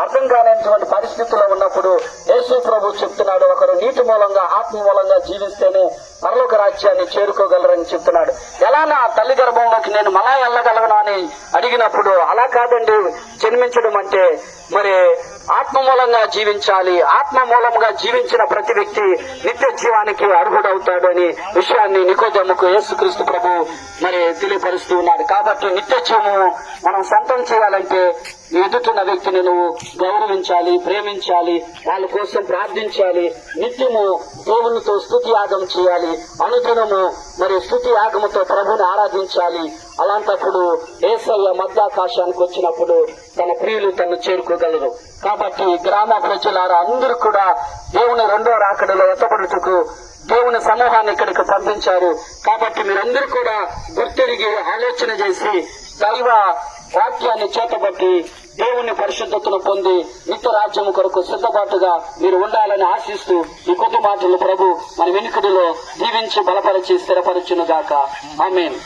అర్థం కానటువంటి పరిస్థితుల్లో ఉన్నప్పుడు యేసు ప్రభు చెప్తున్నాడు, ఒకరు నీటి మూలంగా ఆత్మ మూలంగా జీవిస్తేనే పరలోక రాజ్యాన్ని చేరుకోగలరని చెప్తున్నాడు. ఎలా నా తల్లి గర్భంలోకి నేను మళ్ళా వెళ్ళగలను అని అడిగినప్పుడు, అలా కాదండి, జన్మించడం అంటే మరి ఆత్మ మూలంగా జీవించాలి. ఆత్మ మూలంగా జీవించిన ప్రతి వ్యక్తి నిత్య జీవానికి అర్హుడవుతాడు అని విషయాన్ని నికోదేముకు యేసుక్రీస్తు ప్రభు మరి తెలియపరుస్తూ ఉన్నాడు. కాబట్టి నిత్య జీవము మనం సొంతం చేయాలంటే ఎదుటిన్న వ్యక్తిని నువ్వు గౌరవించాలి, ప్రేమించాలి, వాళ్ళ కోసం ప్రార్థించాలి, నిత్యము దేవునితో స్తుతి యాగం చేయాలి, అనుదినము మరి స్తుతి యాగముతో ప్రభుని ఆరాధించాలి. అలాంటప్పుడు యేసయ్య మధ్యాకాశానికి వచ్చినప్పుడు తన ప్రియులు తను చేరుకోగలరు. కాబట్టి గ్రామ ప్రజలారా అందరూ కూడా దేవుని రెండో రాకడలో ఎత్తబడుటకు దేవుని సమూహాన్ని ఇక్కడికి పంపించారు. కాబట్టి మీరందరూ కూడా గుర్తెరిగి ఆలోచన చేసి దైవ వాక్యాన్ని చేతబట్టి దేవుని పరిశుద్ధతను పొంది నిత్య రాజ్యము కొరకు సిద్ధపాటుగా మీరు ఉండాలని ఆశిస్తూ ఈ కొద్ది మాటలు ప్రభు మన వెనుకడిలో దీవించి బలపరిచి స్థిరపరచును గాక. ఆమేన్.